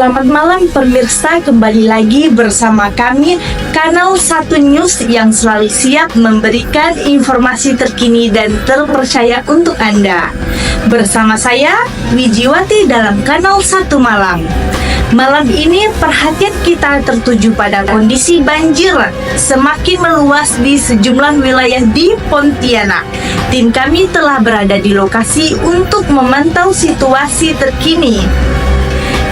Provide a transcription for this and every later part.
Selamat malam pemirsa, kembali lagi bersama kami Kanal 1 News yang selalu siap memberikan informasi terkini dan terpercaya untuk Anda. Bersama saya, Wijiwati dalam Kanal 1 Malam. Malam ini perhatian kita tertuju pada kondisi banjir semakin meluas di sejumlah wilayah di Pontianak. Tim kami telah berada di lokasi untuk memantau situasi terkini.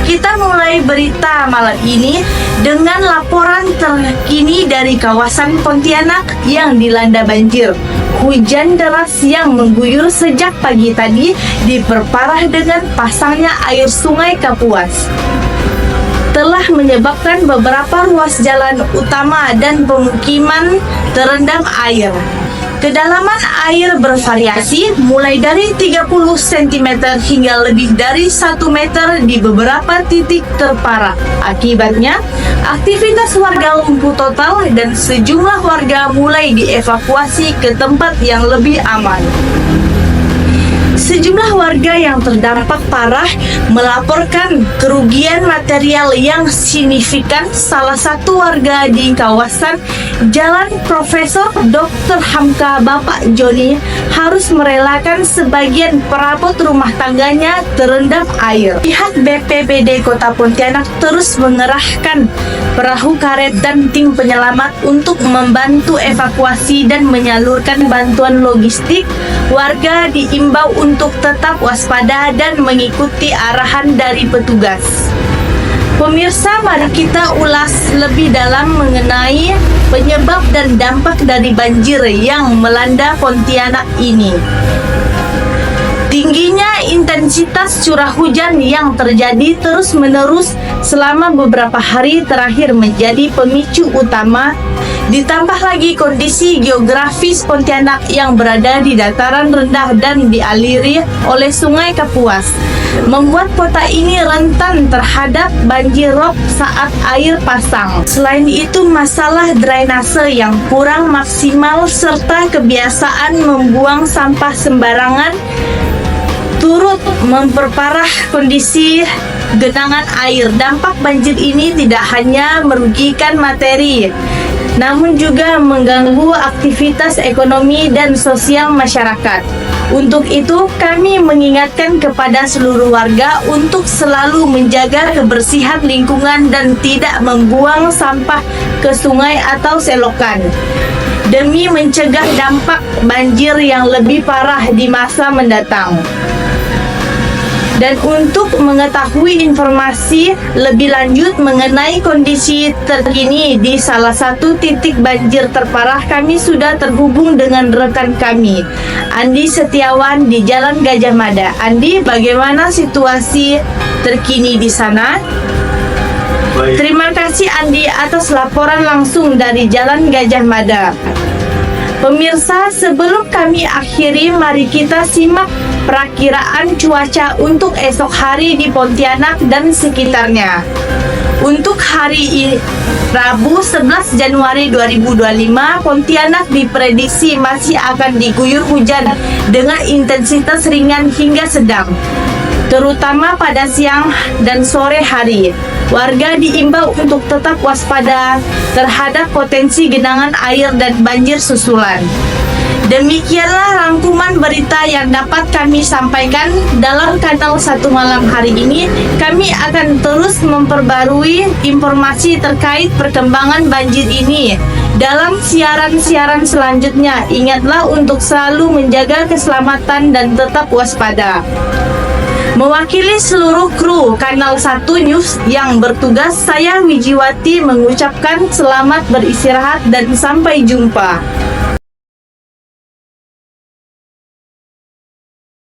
Kita mulai berita malam ini dengan laporan terkini dari kawasan Pontianak yang dilanda banjir. Hujan deras yang mengguyur sejak pagi tadi diperparah dengan pasangnya air sungai Kapuas telah menyebabkan beberapa ruas jalan utama dan pemukiman terendam air. Kedalaman air bervariasi mulai dari 30 cm hingga lebih dari 1 meter di beberapa titik terparah. Akibatnya, aktivitas warga lumpuh total dan sejumlah warga mulai dievakuasi ke tempat yang lebih aman. Sejumlah warga yang terdampak parah melaporkan kerugian material yang signifikan. Salah satu warga di kawasan Jalan Profesor Dr. Hamka Bapak Joni harus merelakan sebagian perabot rumah tangganya terendam air. Pihak BPBD Kota Pontianak terus mengerahkan perahu karet dan tim penyelamat untuk membantu evakuasi dan menyalurkan bantuan logistik. Warga diimbau untuk tetap waspada dan mengikuti arahan dari petugas. Pemirsa, mari kita ulas lebih dalam mengenai penyebab dan dampak dari banjir yang melanda Pontianak ini. Tingginya intensitas curah hujan yang terjadi terus-menerus selama beberapa hari terakhir menjadi pemicu utama. Ditambah lagi kondisi geografis Pontianak yang berada di dataran rendah dan dialiri oleh sungai Kapuas, membuat kota ini rentan terhadap banjir rob saat air pasang. Selain itu, masalah drainase yang kurang maksimal serta kebiasaan membuang sampah sembarangan turut memperparah kondisi genangan air. Dampak banjir ini tidak hanya merugikan materi, namun juga mengganggu aktivitas ekonomi dan sosial masyarakat. Untuk itu, kami mengingatkan kepada seluruh warga untuk selalu menjaga kebersihan lingkungan dan tidak membuang sampah ke sungai atau selokan, demi mencegah dampak banjir yang lebih parah di masa mendatang. Dan untuk mengetahui informasi lebih lanjut mengenai kondisi terkini di salah satu titik banjir terparah, kami sudah terhubung dengan rekan kami, Andi Setiawan di Jalan Gajah Mada. Andi, bagaimana situasi terkini di sana? Baik. Terima kasih Andi atas laporan langsung dari Jalan Gajah Mada. Pemirsa, sebelum kami akhiri, mari kita simak perakiraan cuaca untuk esok hari di Pontianak dan sekitarnya. Untuk hari Rabu 11 Januari 2025, Pontianak diprediksi masih akan diguyur hujan dengan intensitas ringan hingga sedang, terutama pada siang dan sore hari. Warga diimbau untuk tetap waspada terhadap potensi genangan air dan banjir susulan. Demikianlah rangkuman berita yang dapat kami sampaikan dalam Kanal 1 Malam hari ini. Kami akan terus memperbarui informasi terkait perkembangan banjir ini dalam siaran-siaran selanjutnya. Ingatlah untuk selalu menjaga keselamatan dan tetap waspada. Mewakili seluruh kru Kanal 1 News yang bertugas, saya Wijiwati mengucapkan selamat beristirahat dan sampai jumpa.